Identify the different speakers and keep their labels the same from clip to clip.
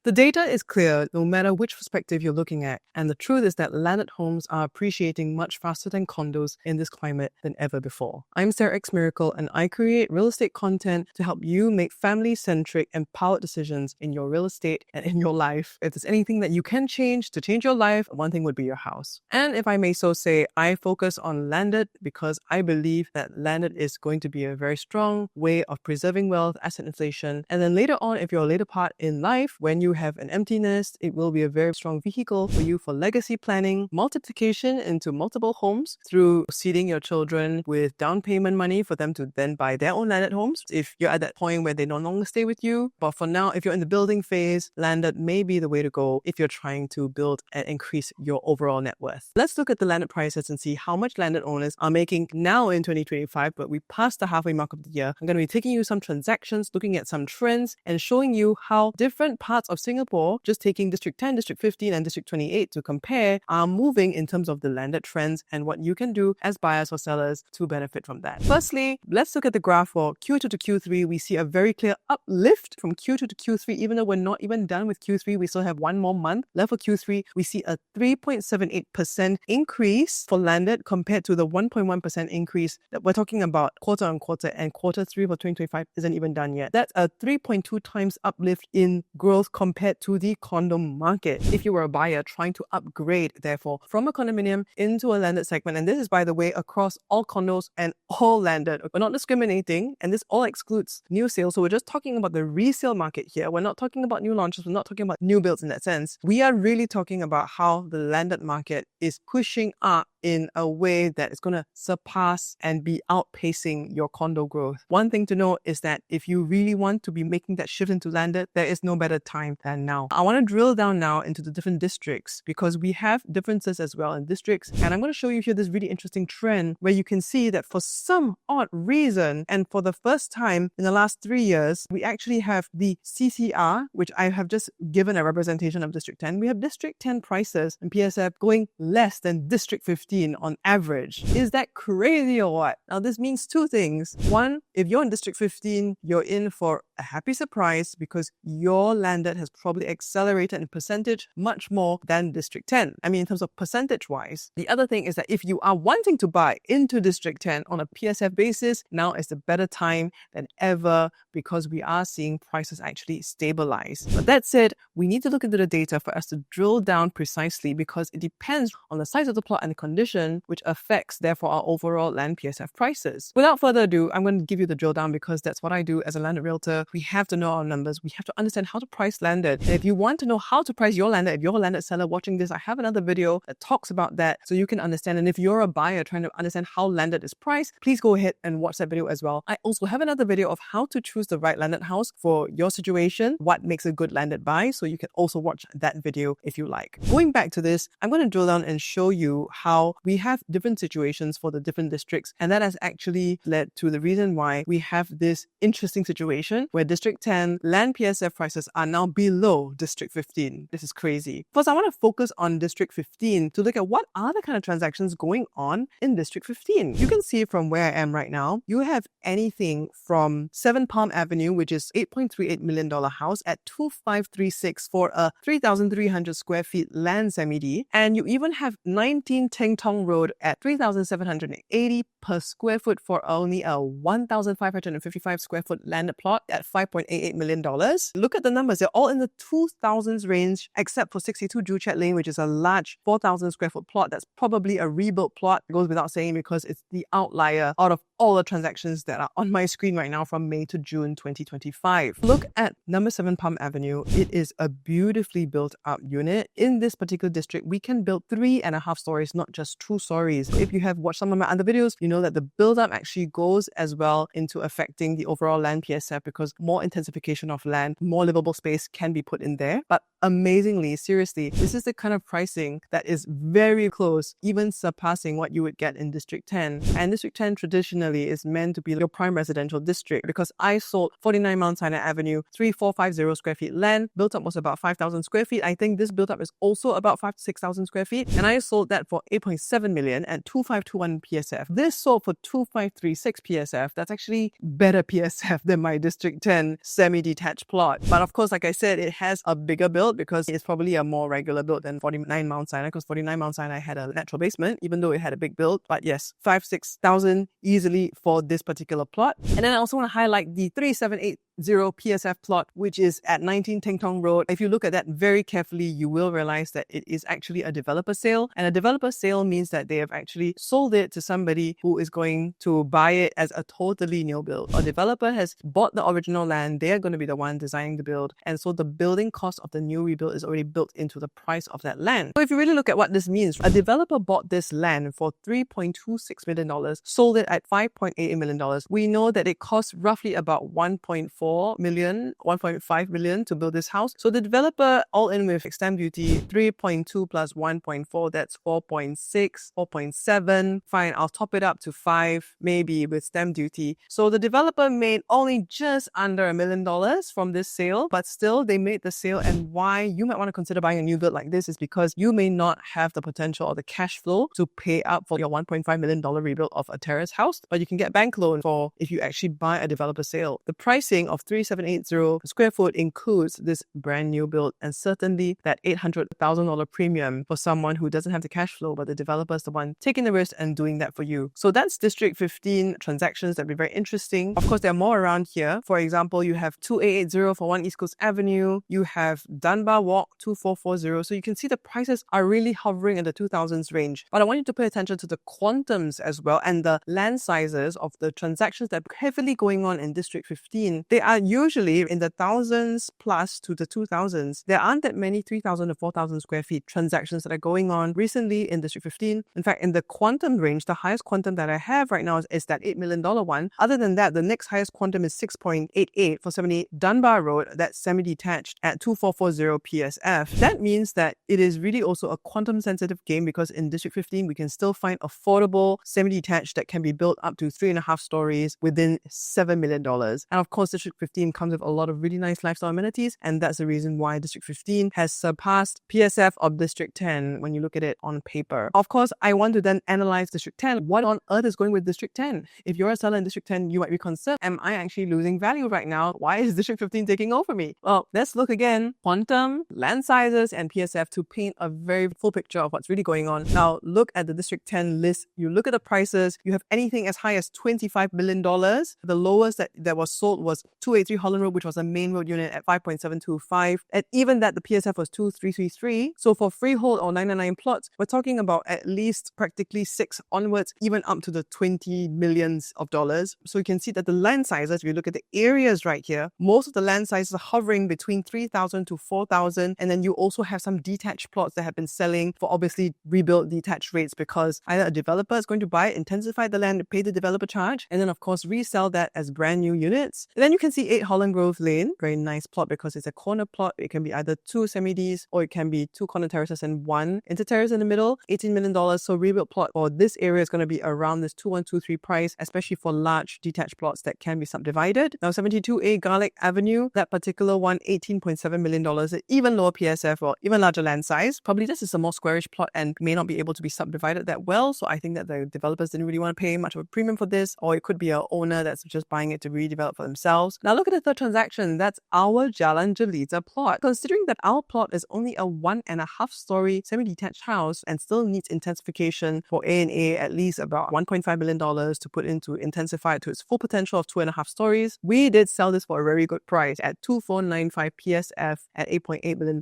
Speaker 1: The data is clear no matter which perspective you're looking at, and the truth is that landed homes are appreciating much faster than condos in this climate than ever before. I'm Sarah X Miracle, and I create real estate content to help you make family-centric, empowered decisions in your real estate and in your life. If there's anything that you can change to change your life, one thing would be your house. And if I may so say, I focus on landed because I believe that landed is going to be a very strong way of preserving wealth, asset inflation, and then later on, if you're a later part in life, when you have an empty nest, it will be a very strong vehicle for you for legacy planning, multiplication into multiple homes through seeding your children with down payment money for them to then buy their own landed homes if you're at that point where they no longer stay with you. But for now, if you're in the building phase, landed may be the way to go if you're trying to build and increase your overall net worth. Let's look at the landed prices and see how much landed owners are making now in 2025, but we passed the halfway mark of the year. I'm going to be taking you some transactions, looking at some trends, and showing you how different parts of Singapore, just taking District 10, District 15, and District 28 to compare, are moving in terms of the landed trends and what you can do as buyers or sellers to benefit from that. Firstly, let's look at the graph for Q2 to Q3. We see a very clear uplift from Q2 to Q3. Even though we're not even done with Q3, we still have one more month left for Q3. We see a 3.78% increase for landed compared to the 1.1% increase that we're talking about quarter on quarter, and quarter 3 for 2025 isn't even done yet. That's a 3.2 times uplift in growth compared to the condo market. If you were a buyer trying to upgrade, therefore, from a condominium into a landed segment, and this is, by the way, across all condos and all landed. We're not discriminating, and this all excludes new sales. So we're just talking about the resale market here. We're not talking about new launches. We're not talking about new builds in that sense. We are really talking about how the landed market is pushing up in a way that is going to surpass and be outpacing your condo growth. One thing to note is that if you really want to be making that shift into landed, there is no better time than now. I want to drill down now into the different districts because we have differences as well in districts. And I'm going to show you here this really interesting trend where you can see that for some odd reason, and for the first time in the last 3 years, we actually have the CCR, which I have just given a representation of District 10. We have District 10 prices and PSF going less than District 15 on average. Is that crazy or what? Now, this means two things. One, if you're in District 15, you're in for a happy surprise because your landed has probably accelerated in percentage much more than District 10. I mean, in terms of percentage wise. The other thing is that if you are wanting to buy into District 10 on a PSF basis, now is the better time than ever because we are seeing prices actually stabilize. But that said, we need to look into the data for us to drill down precisely because it depends on the size of the plot and the condition, which affects therefore our overall land PSF prices. Without further ado, I'm going to give you the drill down because that's what I do as a landed realtor. We have to know our numbers. We have to understand how to price landed. And if you want to know how to price your landed, if you're a landed seller watching this, I have another video that talks about that so you can understand. And if you're a buyer trying to understand how landed is priced, please go ahead and watch that video as well. I also have another video of how to choose the right landed house for your situation, what makes a good landed buy. So you can also watch that video if you like. Going back to this, I'm going to drill down and show you how we have different situations for the different districts. And that has actually led to the reason why we have this interesting situation where District 10 land PSF prices are now below District 15. This is crazy. First, I want to focus on District 15 to look at what are the kind of transactions going on in District 15. You can see from where I am right now, you have anything from 7 Palm Avenue, which is $8.38 million house at 2536 for a 3,300 square feet land semi-D. And you even have 19 Teng Tong Road at 3,780 per square foot for only a 1,555 square foot landed plot at $5.88 million. Look at the numbers. They're all in the 2,000s range, except for 62 Joo Chiat Lane, which is a large 4,000 square foot plot. That's probably a rebuilt plot. It goes without saying because it's the outlier out of all the transactions that are on my screen right now from May to June 2025. Look at number 7 Palm Avenue. It is a beautifully built up unit. In this particular district, we can build 3.5 stories, not just 2 stories. If you have watched some of my other videos, you know that the build up actually goes as well into affecting the overall land PSF because more intensification of land, more livable space can be put in there. But amazingly, seriously, this is the kind of pricing that is very close, even surpassing what you would get in District 10. And District 10 traditionally originally is meant to be your prime residential district, because I sold 49 Mount Sinai Avenue, 3450 square feet land. Built up was about 5,000 square feet. I think this built up is also about 5,000 to 6,000 square feet. And I sold that for 8.7 million at 2521 PSF. This sold for 2536 PSF. That's actually better PSF than my District 10 semi-detached plot. But of course, like I said, it has a bigger build because it's probably a more regular build than 49 Mount Sinai, because 49 Mount Sinai had a natural basement, even though it had a big build. But yes, 5,000-6,000 easily for this particular plot. And then I also want to highlight the 3780 PSF plot, which is at 19 Teng Tong Road. If you look at that very carefully, you will realize that it is actually a developer sale. And a developer sale means that they have actually sold it to somebody who is going to buy it as a totally new build. A developer has bought the original land. They are going to be the one designing the build. And so the building cost of the new rebuild is already built into the price of that land. So if you really look at what this means, a developer bought this land for $3.26 million, sold it at $5.88 million. We know that it costs roughly about 1.5 million to build this house. So the developer, all in with stamp duty, 3.2 plus 1.4, that's 4.6, 4.7. Fine, I'll top it up to 5, maybe with stamp duty. So the developer made only just under $1 million from this sale, but still they made the sale. And why you might want to consider buying a new build like this is because you may not have the potential or the cash flow to pay up for your $1.5 million rebuild of a terrace house, but you can get bank loan for if you actually buy a developer sale. The pricing of 3,780 per square foot includes this brand new build, and certainly that $800,000 premium for someone who doesn't have the cash flow, but the developer is the one taking the risk and doing that for you. So that's District 15 transactions that will be very interesting. Of course, there are more around here. For example, you have 2880 for 1 East Coast Avenue. You have Dunbar Walk 2440. So you can see the prices are really hovering in the 2000s range. But I want you to pay attention to the quantums as well and the land sizes of the transactions that are heavily going on in District 15. They are usually in the thousands plus to the 2000s. There aren't that many 3,000 to 4,000 square feet transactions that are going on recently in District 15. In fact, in the quantum range, the highest quantum that I have right now is that $8 million one. Other than that, the next highest quantum is 6.88 for 78 Dunbar Road. That's semi-detached at 2440 PSF. That means that it is really also a quantum sensitive game, because in District 15, we can still find affordable semi-detached that can be built up to 3.5 stories within $7 million. And of course, District 15 comes with a lot of really nice lifestyle amenities, and that's the reason why District 15 has surpassed PSF of District 10 when you look at it on paper. Of course, I want to then analyze District 10. What on earth is going with District 10? If you're a seller in District 10, you might be concerned, am I actually losing value right now? Why is District 15 taking over me? Well, let's look again. Quantum, land sizes, and PSF to paint a very full picture of what's really going on. Now, look at the District 10 list. You look at the prices. You have anything as high as $25 million. The lowest that was sold was 283 Holland Road, which was a main road unit at 5.725. And even that, the PSF was 2333. So for freehold or 999 plots, we're talking about at least practically 6 onwards, even up to the 20 millions of dollars. So you can see that the land sizes, if you look at the areas right here, most of the land sizes are hovering between 3,000 to 4,000. And then you also have some detached plots that have been selling for obviously rebuilt detached rates, because either a developer is going to buy it, intensify the land, pay the developer charge, and then of course resell that as brand new units. And then you can see 8 Holland Grove Lane, very nice plot because it's a corner plot. It can be either 2 semi-Ds or it can be 2 corner terraces and 1 inter-terrace in the middle. $18 million. So rebuilt plot for this area is going to be around this 2123 price, especially for large detached plots that can be subdivided. Now 72A Garlic Avenue, that particular one, $18.7 million, an even lower PSF or even larger land size. Probably this is a more squarish plot and may not be able to be subdivided that well. So I think that the developers didn't really want to pay much of a premium for this, or it could be an owner that's just buying it to redevelop for themselves. Now look at the third transaction. That's our Jalan Jelita plot. Considering that our plot is only a 1.5 story semi-detached house and still needs intensification for A&A, at least about $1.5 million to put into intensify it to its full potential of 2.5 stories. We did sell this for a very good price at 2495 PSF at $8.8 million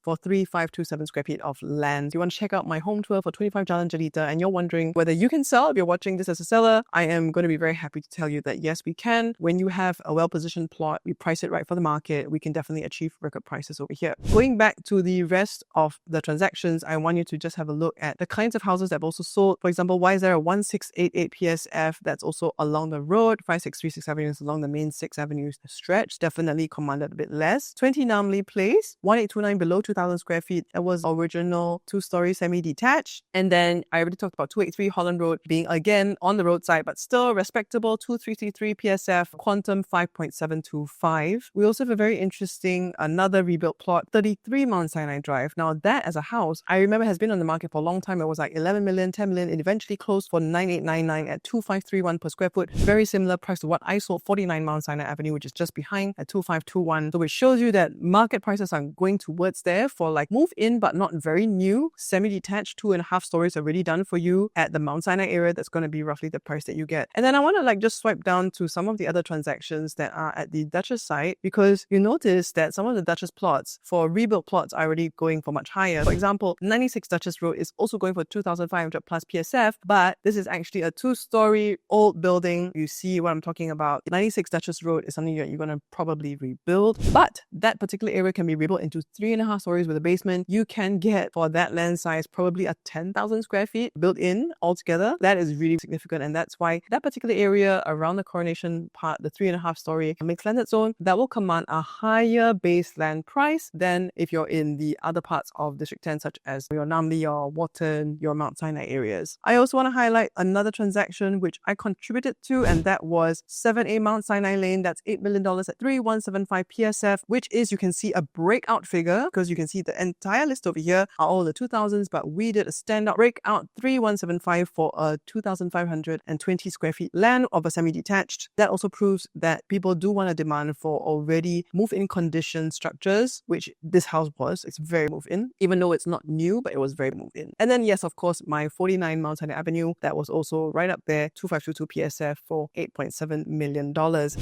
Speaker 1: for 3,527 square feet of land. If you want to check out my home tour for 25 Jalan Jelita and you're wondering whether you can sell if you're watching this as a seller, I am going to be very happy to tell you that yes, we can. When you have a well-positioned plot, we price it right for the market, we can definitely achieve record prices over here. Going back to the rest of the transactions, I want you to just have a look at the kinds of houses that have also sold. For example, why is there a 1688 PSF that's also along the road? 5636 Avenue is along the main 6 avenues stretch, definitely commanded a bit less. 20 Namley Place, 1829 below 2,000 square feet. That was original 2-story semi-detached. And then I already talked about 283 Holland Road being again on the road roadside, but still respectable 2333 PSF, quantum 5.725. We also have a very interesting, another rebuilt plot, 33 Mount Sinai Drive. Now that as a house, I remember has been on the market for a long time. It was like 11 million, 10 million. It eventually closed for 9899 at 2531 per square foot. Very similar price to what I sold 49 Mount Sinai Avenue, which is just behind at 2521. So it shows you that market prices are going towards there for like move in, but not very new, semi-detached, 2.5 stories already done for you at the Mount Sinai area. That's going to be roughly the price that you get. And then I want to like just swipe down to some of the other transactions that are at the Duchess site, because you notice that some of the Duchess plots for rebuilt plots are already going for much higher. For example, 96 Duchess Road is also going for 2,500 plus PSF, but this is actually a 2-story old building. You see what I'm talking about. 96 Duchess Road is something that you're going to probably rebuild, but that particular area can be rebuilt into 3.5 stories with a basement. You can get for that land size probably a 10,000 square feet built in altogether. That is really significant, and that's why that particular area around the Coronation part, the 3.5 story mixed landed zone, that will command a higher base land price than if you're in the other parts of District 10, such as your Namli, your Wharton, your Mount Sinai areas. I also want to highlight another transaction which I contributed to, and that was 7A Mount Sinai Lane. That's $8 million at 3175 PSF, which is, you can see a breakout figure, because you can see the entire list over here are all the 2000s, but we did a standout breakout 3175 for a 2,520 square feet land of a semi-detached. That also proves that people do want a demand for already move-in condition structures, which this house was. It's very move-in, even though it's not new, but it was very move-in. And then yes, of course, my 49 Mount Sinai Avenue, that was also right up there, 2522 PSF for $8.7 million.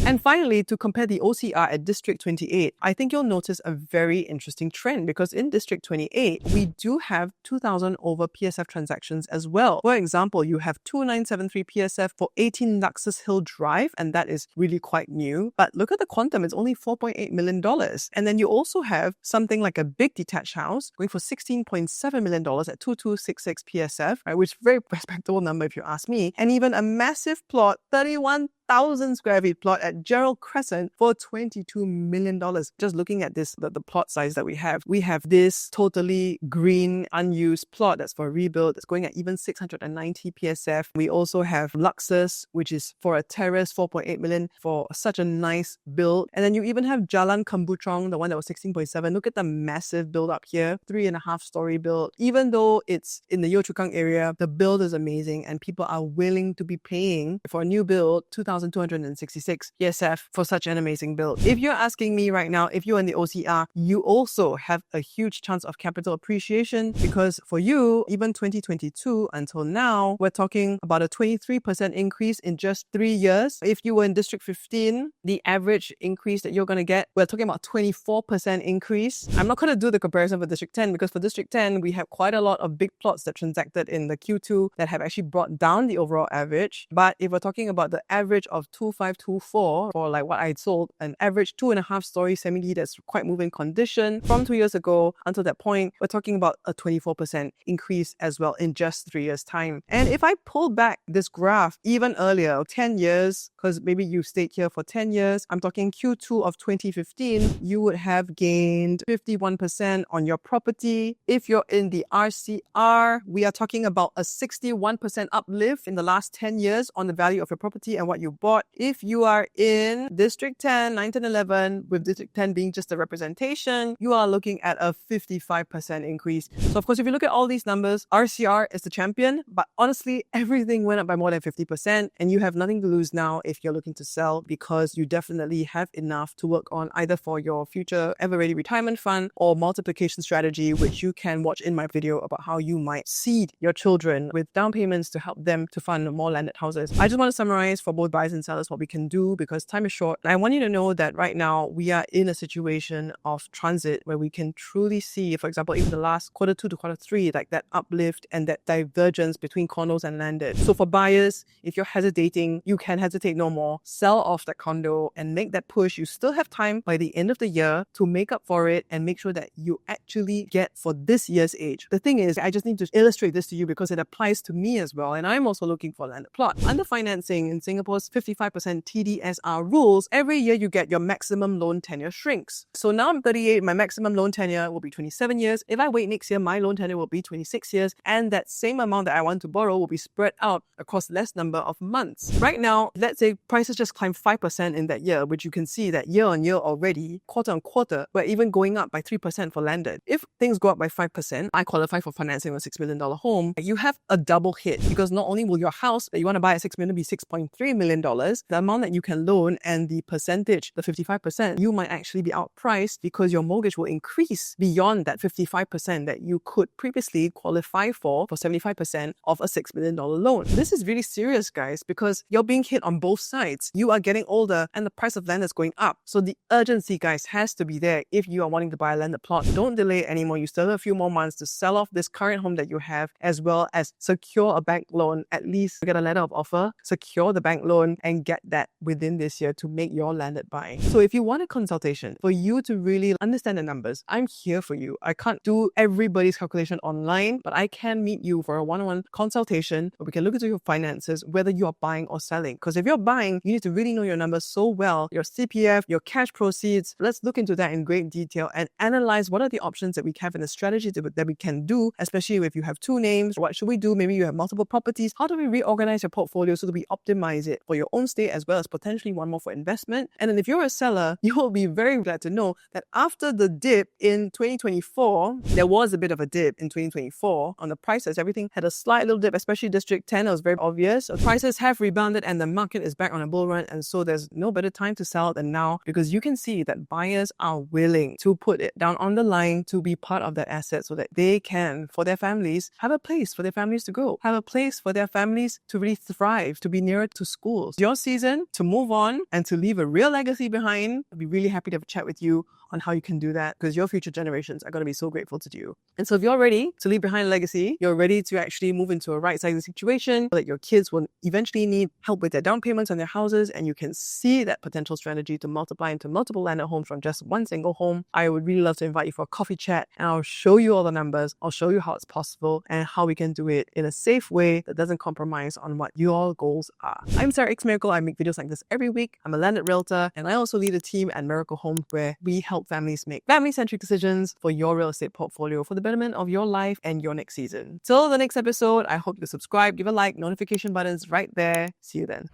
Speaker 1: And finally, to compare the OCR at District 28, I think you'll notice a very interesting trend, because in District 28, we do have 2,000 over PSF transactions as well. For example, you have 2973 PSF for 18 Luxus Hill Drive, and that is really quite new. But look at the quantum, it's only $4.8 million. And then you also have something like a big detached house going for $16.7 million at 2266 PSF, right, which is a very respectable number if you ask me. And even a massive plot, 31,000 square feet plot at Gerald Crescent for $22 million. Just looking at this, the plot size that we have this totally green, unused plot that's for rebuild, that's going at even 690 PSF. We also have Luxus, which is for a terrace, 4.8 million for such a nice build. And then you even have Jalan Kambuchong, the one that was 16.7. Look at the massive build up here, 3.5 story build. Even though it's in the Yio Chu Kang area, the build is amazing, and people are willing to be paying for a new build 2,266 PSF for such an amazing build. If you're asking me right now, if you're in the OCR, you also have a huge chance of capital appreciation, because for you, even 2022 until now, we're talking about a 23% increase in just 3 years. If you were in District 15, the average increase that you're going to get, we're talking about 24% increase. I'm not going to do the comparison for District 10, because for District 10, we have quite a lot of big plots that transacted in the Q2 that have actually brought down the overall average. But if we're talking about the average of 2524 for like what I sold, an average 2.5 story semi that's quite moving condition from 2 years ago until that point, we're talking about a 24% increase as well in just 3 years time. And if I pull back this graph even earlier, 10 years, because maybe you stayed here for 10 years, I'm talking Q2 of 2015, you would have gained 51% on your property. If you're in the RCR, we are talking about a 61% uplift in the last 10 years on the value of your property and what you bought. If you are in District 10, 9, 10, 11, with District 10 being just a representation, you are looking at a 55% increase. So of course, if you look at all these numbers, RCR is the champion, but honestly, everything went up by more than 50%, and you have nothing to lose now if you're looking to sell, because you definitely have enough to work on either for your future ever-ready retirement fund or multiplication strategy, which you can watch in my video about how you might seed your children with down payments to help them to fund more landed houses. I just want to summarize for both buyers and sellers what we can do, because time is short. And I want you to know that right now we are in a situation of transit where we can truly see, for example, even the last Q2 to Q3, like that uplift and that divergence between condos and landed. So for buyers, if you're hesitating, you can hesitate no more. Sell off that condo and make that push. You still have time by the end of the year to make up for it and make sure that you actually get for this year's age. The thing is, I just need to illustrate this to you because it applies to me as well. And I'm also looking for a landed plot. Under financing in Singapore's 55% TDSR rules, every year you get your maximum loan tenure shrinks. So now I'm 38, my maximum loan tenure will be 27 years. If I wait next year, my loan tenure will be 26 years, and that same amount that I want to borrow will be spread out across less number of months. Right now, let's say prices just climb 5% in that year, which you can see that year on year already, quarter on quarter, we're even going up by 3% for landed. If things go up by 5%, I qualify for financing a $6 million home. You have a double hit, because not only will your house that you want to buy at $6 million be $6.3 million, the amount that you can loan and the percentage, the 55%, you might actually be outpriced because your mortgage will increase beyond that 55% that you could previously qualify for 75% of a $6 million loan. This is really serious, guys, because you're being hit on both sides. You are getting older and the price of land is going up. So the urgency, guys, has to be there if you are wanting to buy a landed plot. Don't delay anymore. You still have a few more months to sell off this current home that you have, as well as secure a bank loan. At least get a letter of offer, secure the bank loan, and get that within this year to make your landed buy. So if you want a consultation for you to really understand the numbers, I'm here for you. I can't do everybody's calculation online, but I can meet you for a one-on-one consultation where we can look into your finances, whether you are buying or selling. Because if you're buying, you need to really know your numbers so well, your CPF, your cash proceeds. Let's look into that in great detail and analyze what are the options that we have in the strategy that we can do, especially if you have two names. What should we do? Maybe you have multiple properties. How do we reorganize your portfolio so that we optimize it for your own stay as well as potentially one more for investment? And then if you're a seller, you will be very glad to know that after the dip in 2024, there was a bit of a dip in 2024 on the prices. Everything had a slight little dip, especially District 10. It was very obvious. So prices have rebounded and the market is back on a bull run. And so there's no better time to sell than now, because you can see that buyers are willing to put it down on the line to be part of that asset so that they can, for their families, have a place for their families to go, have a place for their families to really thrive, to be nearer to schools. Your season to move on and to leave a real legacy behind. I'd be really happy to have a chat with you on how you can do that, because your future generations are going to be so grateful to you. And so if you're ready to leave behind a legacy, you're ready to actually move into a right-sizing situation so that your kids will eventually need help with their down payments on their houses, and you can see that potential strategy to multiply into multiple landed homes from just one single home, I would really love to invite you for a coffee chat, and I'll show you all the numbers. I'll show you how it's possible and how we can do it in a safe way that doesn't compromise on what your goals are. I'm Sarah X Miracle. I make videos like this every week. I'm a landed realtor, and I also lead a team at Miracle Homes where we help families make family-centric decisions for your real estate portfolio for the betterment of your life and your next season. Till the next episode, I hope you subscribe, give a like, notification buttons right there. See you then.